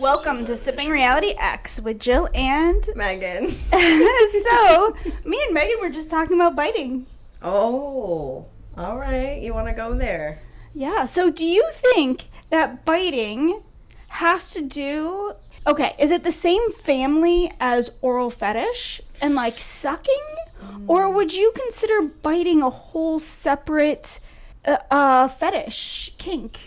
Welcome to Sipping Reality X with Jill and Megan. So, me and Megan were just talking about biting. Oh, all right. You want to go there? Yeah, so do you think that biting has to do... Okay, is it the same family as oral fetish and like sucking? Or would you consider biting a whole separate fetish, kink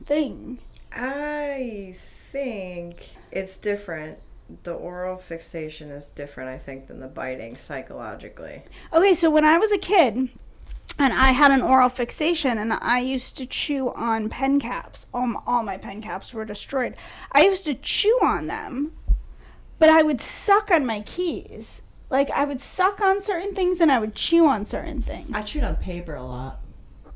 thing? I think it's different. The oral fixation is different, I think, than the biting psychologically. Okay, so when I was a kid and I had an oral fixation and I used to chew on pen caps, all my pen caps were destroyed. I used to chew on them, but I would suck on my keys. Like, I would suck on certain things and I would chew on certain things. I chewed on paper a lot.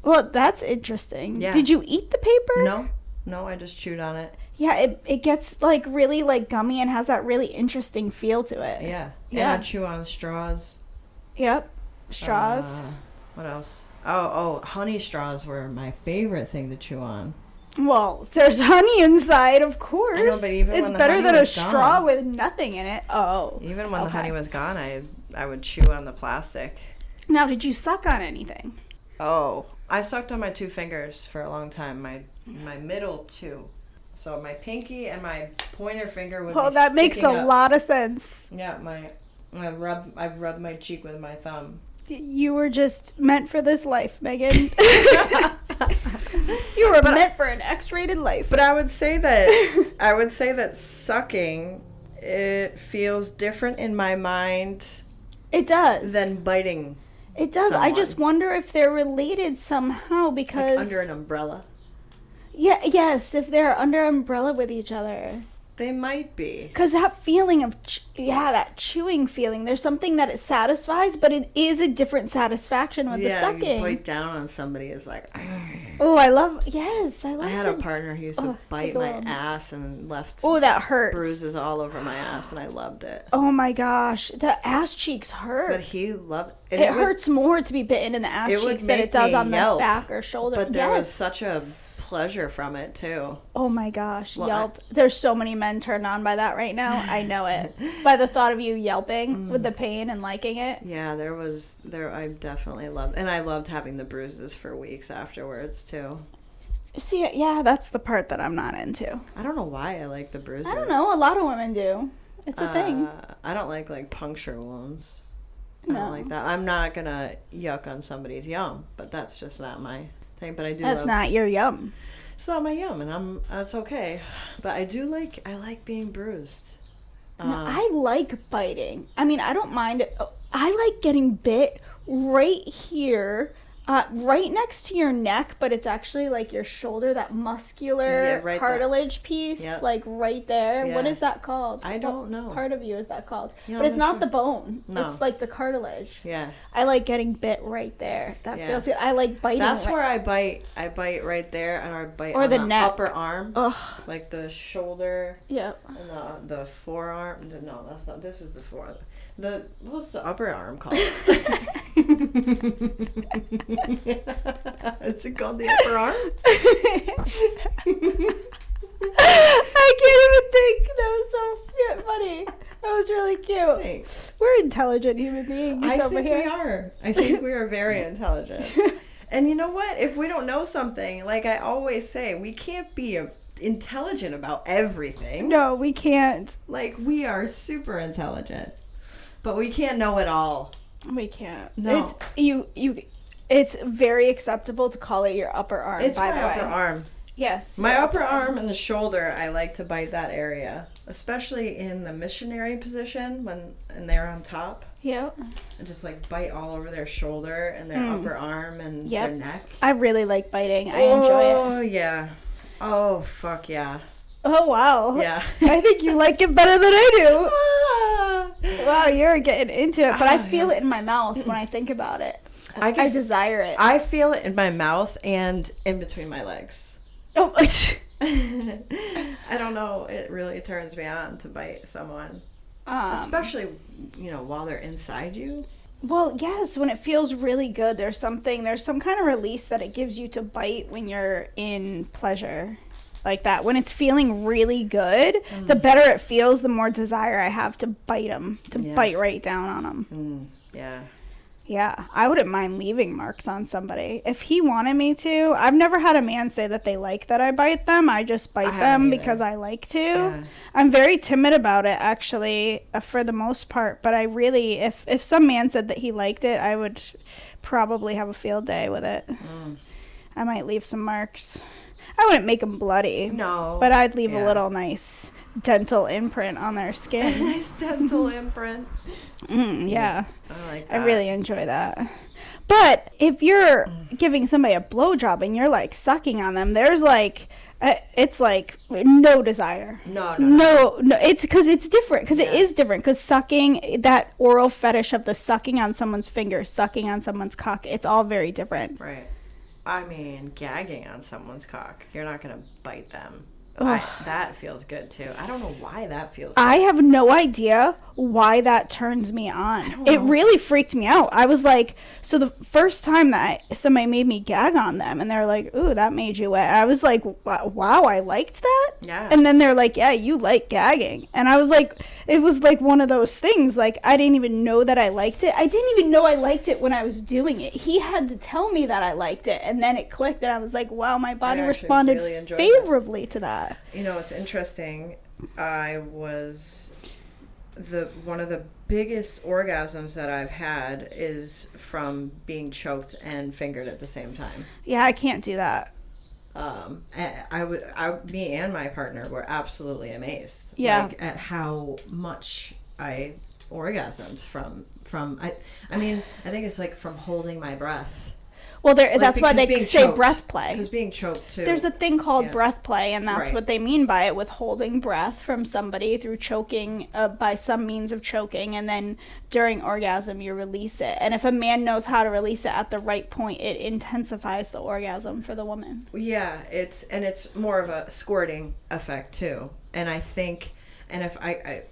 Well, that's interesting. Yeah. Did you eat the paper? No, I just chewed on it. Yeah, it gets, like, really, like, gummy and has that really interesting feel to it. Yeah. And I chew on straws. Yep. Straws. What else? Oh, honey straws were my favorite thing to chew on. Well, there's honey inside, of course. I know, but even it's when the better honey than a was straw gone. with nothing in it. Oh. Even when the honey was gone, I would chew on the plastic. Now, did you suck on anything? Oh, I sucked on my 2 fingers for a long time. My middle 2. So my pinky and my pointer finger would be that makes a lot of sense. Yeah, I rubbed my cheek with my thumb. You were just meant for this life, Megan. You were meant for an X-rated life. But I would say that sucking, it feels different in my mind. It does. Than biting. It does. Someone. I just wonder if they're related somehow because... Like under an umbrella? Yeah, yes, if they're under an umbrella with each other. They might be. Because that feeling of, that chewing feeling, there's something that it satisfies, but it is a different satisfaction with the sucking. Yeah, you bite down on somebody is like... Oh, I love I had a partner who used to bite my ass and left that hurts. bruises all over my ass, and I loved it. Oh my gosh, the ass cheeks hurt. But he loved it. It hurts more to be bitten in the ass cheeks than it does on the back or shoulder. But there was such a pleasure from it too. Oh my gosh, yelp. There's so many men turned on by that right now. I know it. By the thought of you yelping with the pain and liking it. Yeah, I definitely loved, and I loved having the bruises for weeks afterwards too. See, yeah, that's the part that I'm not into. I don't know why I like the bruises. I don't know, a lot of women do. It's a thing. I don't like puncture wounds. No. I don't like that. I'm not gonna yuck on somebody's yum, but that's just not my thing. But I do. That's not your yum. It's not my yum, and that's okay. But I like being bruised. No, I like biting. I mean, I don't mind it. I like getting bit right here, right next to your neck, but it's actually like your shoulder, that muscular cartilage piece, like right there. Yeah. What is that called? I don't know. What part of you is that called? Yeah, but it's not the bone. No. It's like the cartilage. Yeah. I like getting bit right there. That feels good. I like biting. That's where I bite. I bite right there, and I bite or on the neck. upper arm. Ugh. Like the shoulder. Yep. And the forearm. No, that's not. This is the forearm. What's the upper arm called? Is it called the upper arm? I can't even think. That was so funny. That was really cute. Thanks. We're intelligent human beings over here. We are. I think we are very intelligent. And you know what? If we don't know something, like I always say, we can't be intelligent about everything. No, we can't. Like, we are super intelligent. But we can't know it all. We can't. No. It's very acceptable to call it your upper arm, it's by the way. my upper arm. Yes. My upper arm and the shoulder, I like to bite that area. Especially in the missionary position and they're on top. Yep. And just like bite all over their shoulder and their upper arm and their neck. I really like biting. I enjoy it. Oh, yeah. Oh, fuck yeah. Oh, wow. Yeah. I think you like it better than I do. Wow, you're getting into it. But I feel it in my mouth when I think about it. I desire it. I feel it in my mouth and in between my legs. Oh, I don't know. It really turns me on to bite someone. Especially, while they're inside you. Well, yes, when it feels really good, there's some kind of release that it gives you to bite when you're in pleasure. like that. When it's feeling really good, the better it feels, the more desire I have to bite them, bite right down on them. Yeah. Yeah, I wouldn't mind leaving marks on somebody. If he wanted me to, I've never had a man say that they like that I bite them. I just bite them because I like to. Yeah. I'm very timid about it, actually, for the most part. But I really, if some man said that he liked it, I would probably have a field day with it. I might leave some marks. I wouldn't make them bloody. No. But I'd leave a little nice dental imprint on their skin. A nice dental imprint. Yeah. I like that. I really enjoy that. But if you're giving somebody a blowjob and you're like sucking on them, there's like, it's like no desire. No. It's because it's different. Because it is different. Because sucking, that oral fetish of the sucking on someone's fingers, sucking on someone's cock, it's all very different. Right. I mean, gagging on someone's cock. You're not going to bite them. That feels good too. I don't know why that feels good. I have no idea why that turns me on. It really freaked me out. I was like, so the first time that somebody made me gag on them and they're like, ooh, that made you wet. I was like, wow, I liked that? Yeah. And then they're like, yeah, you like gagging. And I was like, it was like one of those things. Like, I didn't even know that I liked it. I didn't even know I liked it when I was doing it. He had to tell me that I liked it. And then it clicked and I was like, wow, my body responded really favorably to that. You know, it's interesting. I was one of the biggest orgasms that I've had is from being choked and fingered at the same time. Yeah, I can't do that. Me and my partner were absolutely amazed. Yeah. Like, at how much I orgasmed from I mean, I think it's like from holding my breath. Well, that's why they say choked, breath play. Because being choked, too. There's a thing called breath play, and that's what they mean by it, withholding breath from somebody through choking, by some means of choking, and then during orgasm, you release it. And if a man knows how to release it at the right point, it intensifies the orgasm for the woman. Yeah, it's more of a squirting effect, too. And I think, and if I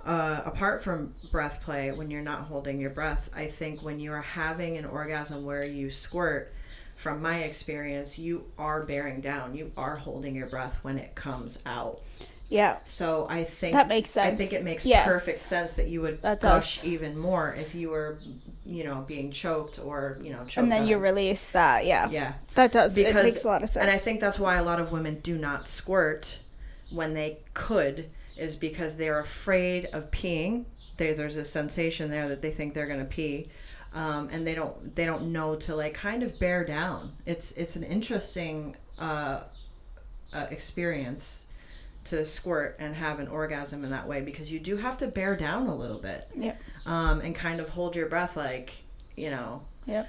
apart from breath play, when you're not holding your breath, I think when you are having an orgasm where you squirt, from my experience, you are bearing down. You are holding your breath when it comes out. Yeah. So I think that makes sense. I think it makes perfect sense that you would gush even more if you were, being choked or, choked. And then you release that. Yeah. Yeah. That does. It makes a lot of sense. And I think that's why a lot of women do not squirt when they could, is because they're afraid of peeing. There's a sensation there that they think they're going to pee, and they don't know to like kind of bear down. It's an interesting experience to squirt and have an orgasm in that way, because you do have to bear down a little bit. Yeah. And kind of hold your breath, like, Yep.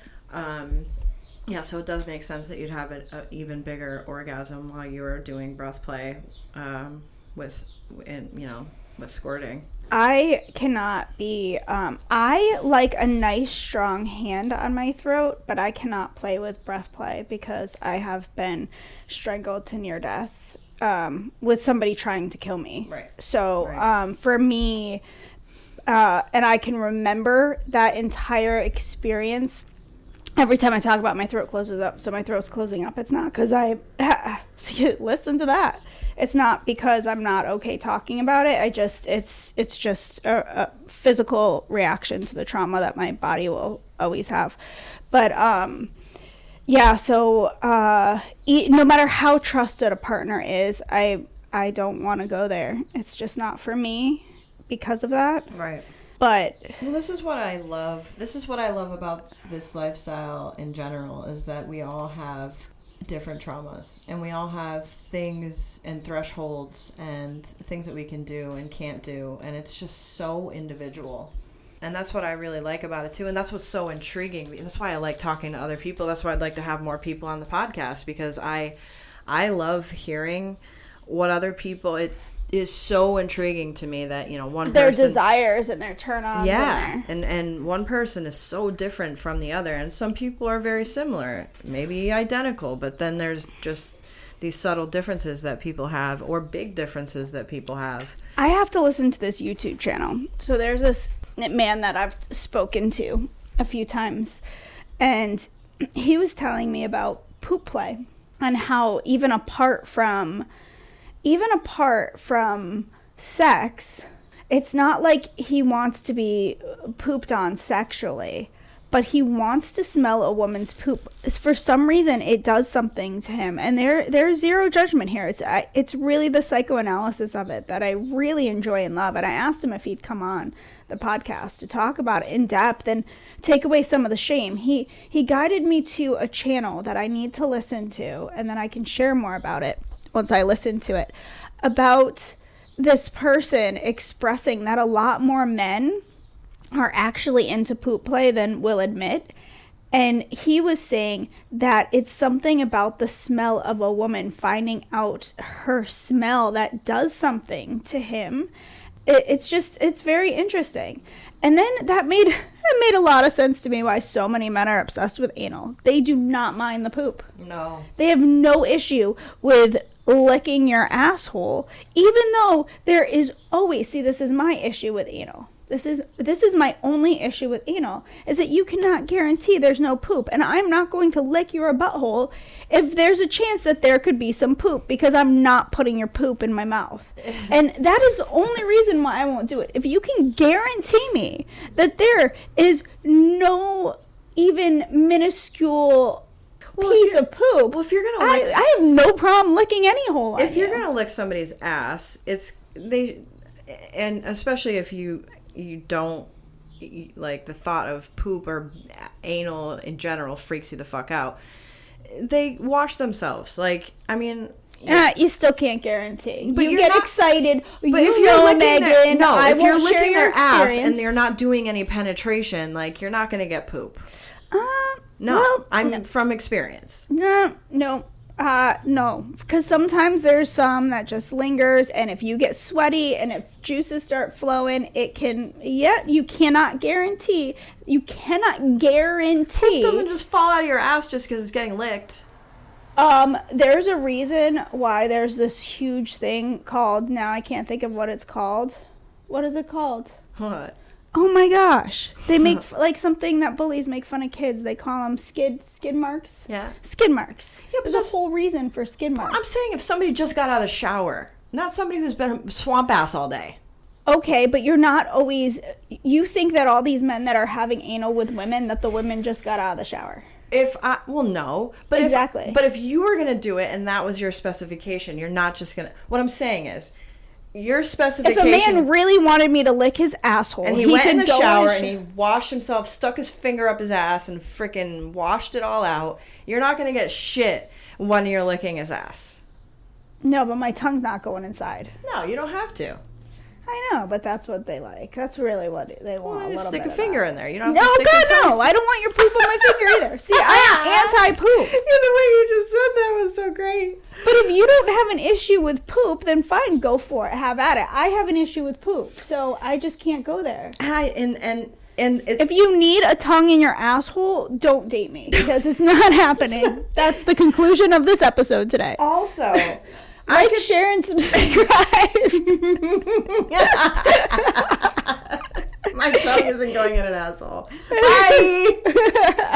Yeah, so it does make sense that you'd have an even bigger orgasm while you were doing breath play, with squirting. I cannot be, I like a nice strong hand on my throat, but I cannot play with breath play because I have been strangled to near death, with somebody trying to kill me. Right. So, for me, and I can remember that entire experience. Every time I talk about, my throat closes up, so my throat's closing up. It's not because listen to that. It's not because I'm not okay talking about it. It's just a physical reaction to the trauma that my body will always have. But so no matter how trusted a partner is, I don't want to go there. It's just not for me because of that. Right. But this is what I love. This is what I love about this lifestyle in general, is that we all have different traumas, and we all have things and thresholds and things that we can do and can't do, and it's just so individual. And that's what I really like about it too, and that's what's so intriguing. That's why I like talking to other people. That's why I'd like to have more people on the podcast, because I love hearing what other people. It is so intriguing to me that their desires and their turn-ons. Yeah, and one person is so different from the other, and some people are very similar, maybe identical, but then there's just these subtle differences that people have, or big differences that people have. I have to listen to this YouTube channel. So there's this man that I've spoken to a few times, and he was telling me about poop play. and how even apart from sex, it's not like he wants to be pooped on sexually, but he wants to smell a woman's poop. For some reason, it does something to him. And there's zero judgment here. It's really the psychoanalysis of it that I really enjoy and love. And I asked him if he'd come on the podcast to talk about it in depth and take away some of the shame. He guided me to a channel that I need to listen to, and then I can share more about it once I listen to it, about this person expressing that a lot more men are actually into poop play than will admit. And he was saying that it's something about the smell of a woman, finding out her smell, that does something to him. It's very interesting. And then it made a lot of sense to me why so many men are obsessed with anal. They do not mind the poop. No. They have no issue with licking your asshole, even though there is always, see, this is my issue with anal. This is my only issue with anal, is that you cannot guarantee there's no poop. And I'm not going to lick your butthole if there's a chance that there could be some poop, because I'm not putting your poop in my mouth. And that is the only reason why I won't do it. If you can guarantee me that there is no even minuscule piece of poop, well, if you're gonna lick, I have no problem licking any hole. If you're gonna lick somebody's ass, and especially if you don't, like, the thought of poop or anal in general freaks you the fuck out, they wash themselves. Like, I mean, you still can't guarantee. But you get excited. But if you're licking if you're licking their ass experience. and they're not doing any penetration, like, you're not gonna get poop. No, well, I'm from experience. No, because sometimes there's some that just lingers, and if you get sweaty and if juices start flowing, it can, you cannot guarantee. You cannot guarantee. It doesn't just fall out of your ass just because it's getting licked. There's a reason why there's this huge thing called, now I can't think of what it's called. What is it called? What? Oh my gosh. They make, like, something that bullies make fun of kids. They call them skid marks. Yeah. Skid marks. Yeah, but there's a whole reason for skid marks. I'm saying if somebody just got out of the shower, not somebody who's been a swamp ass all day. Okay, but you're not always, you think that all these men that are having anal with women, that the women just got out of the shower. No. But exactly. But if you were going to do it and that was your specification, you're not just going to, what I'm saying is, your specification. If a man really wanted me to lick his asshole, and he went in the shower and he washed himself, stuck his finger up his ass and freaking washed it all out, you're not going to get shit when you're licking his ass. No, but my tongue's not going inside. No, you don't have to. I know, but that's what they like. That's really what they want. Well, then just stick a of finger that. in there. You don't have to stick your tongue. No, I don't want your poop on my finger either. See, I am anti-poop. Yeah, the way you just said that was so great. But if you don't have an issue with poop, then fine, go for it. Have at it. I have an issue with poop, so I just can't go there. And if you need a tongue in your asshole, don't date me, because it's not happening. That's the conclusion of this episode today. Also, share, and subscribe. My tongue isn't going in an asshole. Bye.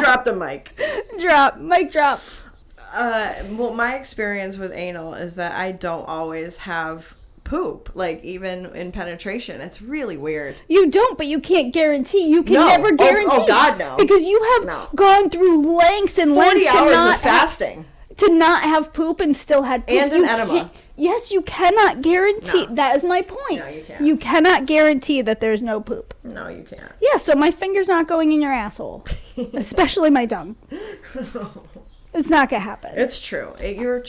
Drop the mic. Mic drop. Well, my experience with anal is that I don't always have poop, like, even in penetration. It's really weird. You don't, but you can't guarantee. You can never guarantee. Oh, God, no. Because you have gone through lengths and lengths 40 hours of fasting. To not have poop and still had poop. And an enema. Yes, you cannot guarantee. No. That is my point. No, you can't. You cannot guarantee that there's no poop. No, you can't. Yeah, so my finger's not going in your asshole. Especially my tongue. It's not going to happen. It's true.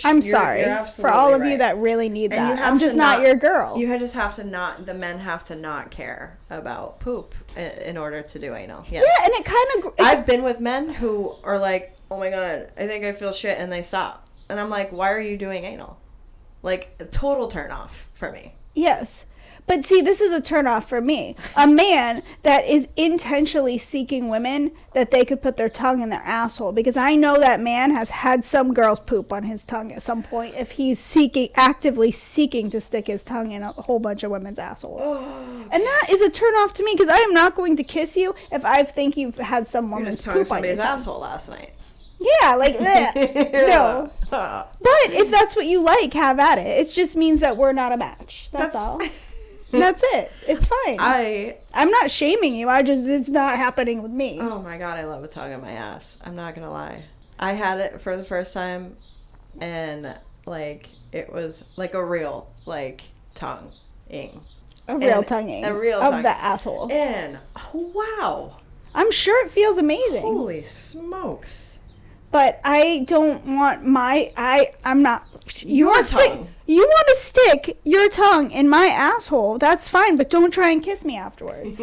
I'm sorry you're for all of right. you that really need and that. I'm just not your girl. You just have to not, the men have to not care about poop in order to do anal. Yes. Yeah, and it kind of... I've been with men who are like, oh my God, I think I feel shit, and they stop. And I'm like, why are you doing anal? Like, a total turn off for me. Yes. But see, this is a turnoff for me. A man that is intentionally seeking women that they could put their tongue in their asshole, because I know that man has had some girl's poop on his tongue at some point if he's actively seeking to stick his tongue in a whole bunch of women's assholes. Oh, and that is a turnoff to me, because I am not going to kiss you if I think you've had some woman's poop on your tongue. You just tongued somebody's asshole last night. Yeah, like that. No. But if that's what you like, have at it. It just means that we're not a match. That's all. That's it. It's fine. I'm not shaming you. It's not happening with me. Oh my God, I love a tongue in my ass. I'm not gonna lie. I had it for the first time, and like it was like a real tongue-ing. A real tonguing. A real of tongue. the asshole. And wow. I'm sure it feels amazing. Holy smokes. But I don't want I'm not. You Your want tongue. You want to stick your tongue in my asshole? That's fine, but don't try and kiss me afterwards.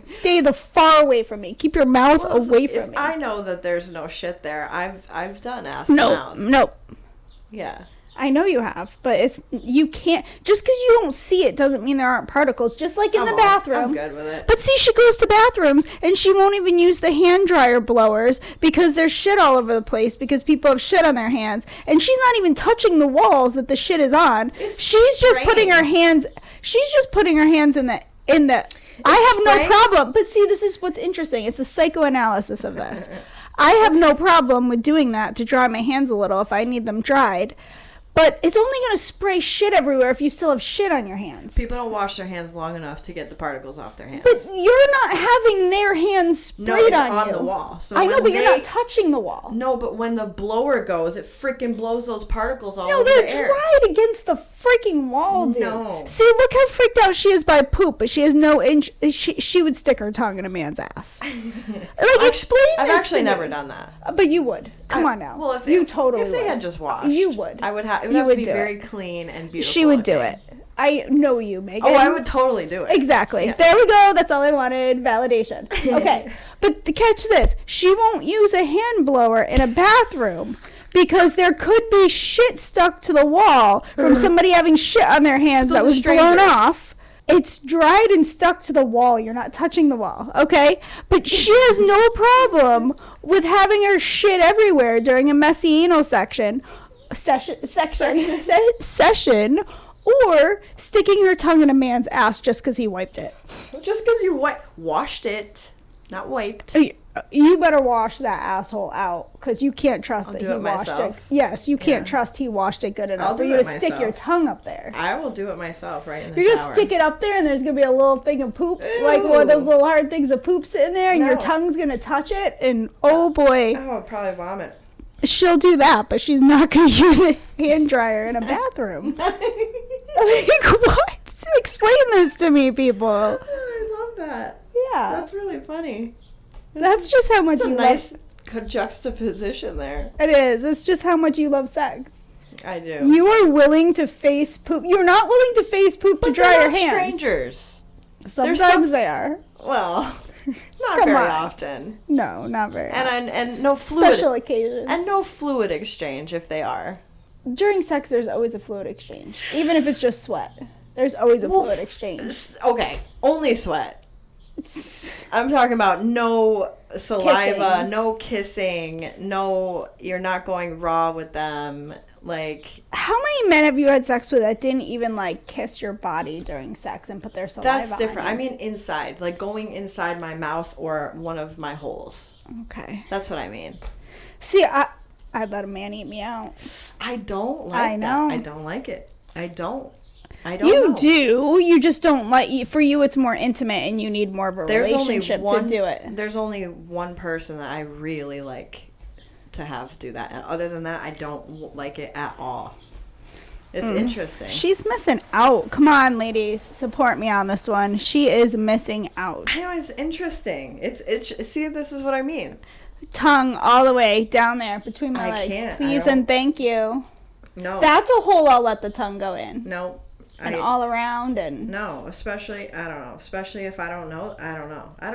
Stay the far away from me. Keep your mouth away from me. I know that there's no shit there. I've done ass to mouth. No. Yeah. I know you have, but you can't, just because you don't see it doesn't mean there aren't particles, just like in the bathroom. I'm good with it. But see, she goes to bathrooms and she won't even use the hand dryer blowers because there's shit all over the place because people have shit on their hands, and she's not even touching the walls that the shit is on. She's just putting her hands in the I have no problem. But see, this is what's interesting. It's the psychoanalysis of this. I have no problem with doing that to dry my hands a little if I need them dried. But it's only going to spray shit everywhere if you still have shit on your hands. People don't wash their hands long enough to get the particles off their hands. But you're not having their hands sprayed on you. No, it's on the wall. So I know, but you're not touching the wall. No, but when the blower goes, it freaking blows those particles all no, over the air. No, they're dried against the freaking wall, dude. No. See, look how freaked out she is by poop, but she has no inch. She would stick her tongue in a man's ass. Explain I've this actually to never me. done that. But you would. Come on now. Well, if they had just washed, you would. I would have. It would have to be very clean and beautiful. She would do it. I know you, Megan. Oh, I would totally do it. Exactly. Yeah. There we go. That's all I wanted. Validation. Okay. But catch this. She won't use a hand blower in a bathroom because there could be shit stuck to the wall from somebody having shit on their hands that was blown off. It's dried and stuck to the wall. You're not touching the wall, okay? But she has no problem with having her shit everywhere during a messy anal session, or sticking her tongue in a man's ass just because he wiped it. Just because you washed it, not wiped. You better wash that asshole out because you can't trust that he washed it. Yes, you can't trust he washed it good enough for you to stick your tongue up there. I will do it myself right in the You're shower. going to stick it up there and there's going to be a little thing of poop, like one of those little hard things of poop sitting there, and your tongue's going to touch it, and oh boy. Oh, I'll probably vomit. She'll do that, but she's not going to use a hand dryer in a bathroom. Like, what? Explain this to me, people. Oh, I love that. Yeah. That's really funny. That's just how much you love. Nice juxtaposition there. It is. It's just how much you love sex. I do. You are willing to face poop. You're not willing to face poop to dry your hands. Strangers. Sometimes they are. Well, not very often. No, not very often. And no fluid. Special occasions. And no fluid exchange if they are. During sex, there's always a fluid exchange. Even if it's just sweat. There's always a fluid exchange. Okay, only sweat. I'm talking about no saliva, no kissing, no, you're not going raw with them. Like, how many men have you had sex with that didn't even like kiss your body during sex and put their saliva on? That's different. I mean inside, like going inside my mouth or one of my holes. Okay. That's what I mean. See, I'd let a man eat me out. I don't like that. I don't like it. I don't You know. do. You just don't like. For you, it's more intimate, and you need more of a relationship to do it. There's only one person that I really like to have do that, and other than that, I don't like it at all. It's interesting. She's missing out. Come on, ladies, support me on this one. She is missing out. I know, it's interesting. It's see, this is what I mean. Tongue all the way down there between my legs. Can't. Please and thank you. No. That's a hole I'll let the tongue go in. No. And all around and... No, especially, I don't know. Especially if I don't know. I don't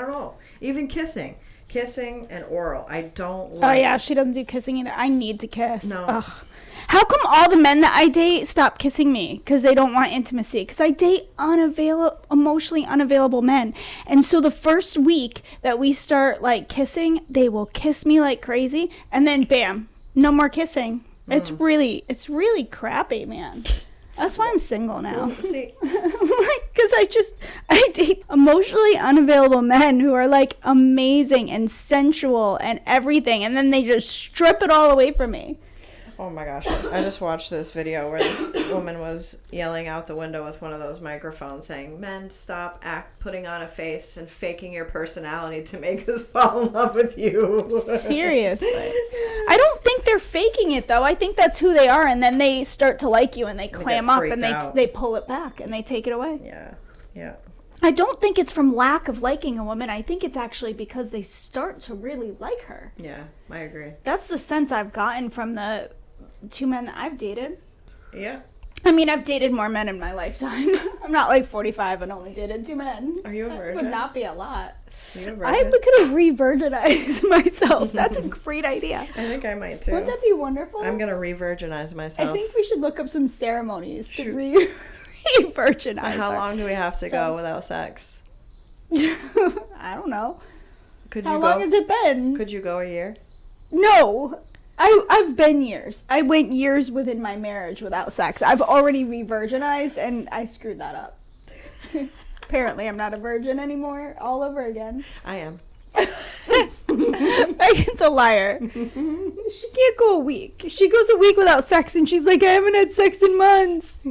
know. Even kissing. Kissing and oral. I don't like... Oh, yeah, she doesn't do kissing either. I need to kiss. No. Ugh. How come all the men that I date stop kissing me? Because they don't want intimacy. Because I date emotionally unavailable men. And so the first week that we start, like, kissing, they will kiss me like crazy. And then, bam, no more kissing. It's really crappy, man. That's why I'm single now. Well, see, because I date emotionally unavailable men who are like amazing and sensual and everything, and then they just strip it all away from me. Oh my gosh, I just watched this video where this woman was yelling out the window with one of those microphones saying, men, stop putting on a face and faking your personality to make us fall in love with you. Seriously. I don't think they're faking it, though. I think that's who they are, and then they start to like you, and they clam up, and they pull it back, and they take it away. Yeah. I don't think it's from lack of liking a woman. I think it's actually because they start to really like her. Yeah, I agree. That's the sense I've gotten from the 2 men that I've dated. Yeah. I mean, I've dated more men in my lifetime. I'm not like 45 and only dated 2 men. Are you a virgin? That would not be a lot. Are you a virgin? I could have re-virginized myself. That's a great idea. I think I might too. Wouldn't that be wonderful? I'm going to re-virginize myself. I think we should look up some ceremonies to re-virginize. How long do we have to go without sex? I don't know. How long has it been? Could you go a year? No. I've been years. I went years within my marriage without sex. I've already re-virginized, and I screwed that up. Apparently, I'm not a virgin anymore. All over again. I am. Megan's a liar. She can't go a week. She goes a week without sex, and she's like, I haven't had sex in months.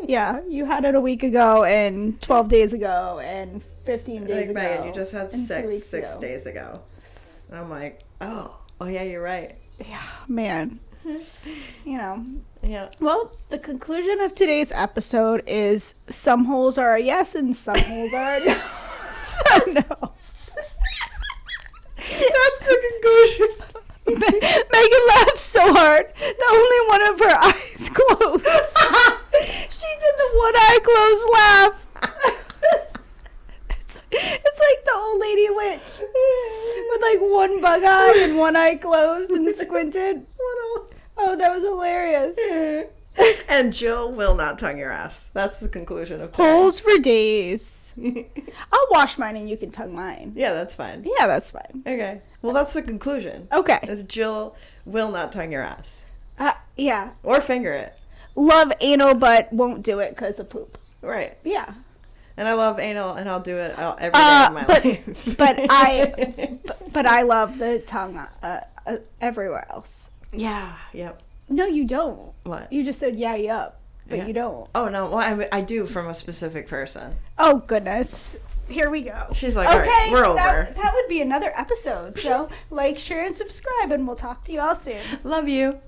Yeah, you had it a week ago, and 12 days ago, and 15 days ago. Megan, you just had sex 6 ago. days ago. And I'm like, oh yeah, you're right. Yeah, man. Yeah. Well, the conclusion of today's episode is some holes are a yes and some holes are a no. No. That's the conclusion. Megan laughed so hard that only one of her eyes closed. She did the one eye closed laugh. It's like the old lady witch with like one bug eye and one eye closed and squinted. Oh, that was hilarious. And Jill will not tongue your ass. That's the conclusion of today. Holes for days. I'll wash mine and you can tongue mine. Yeah, that's fine. Yeah, that's fine. Okay. Well, that's the conclusion. Okay. Is Jill will not tongue your ass. Yeah. Or finger it. Love anal, but won't do it because of poop. Right. Yeah. And I love anal, and I'll do it every day of my life. But I love the tongue everywhere else. Yeah. Yep. No, you don't. What? You just said yup, but you don't. Oh, no. Well, I do from a specific person. Oh, goodness. Here we go. She's like, all right, we're over. That would be another episode. So, like, share, and subscribe, and we'll talk to you all soon. Love you.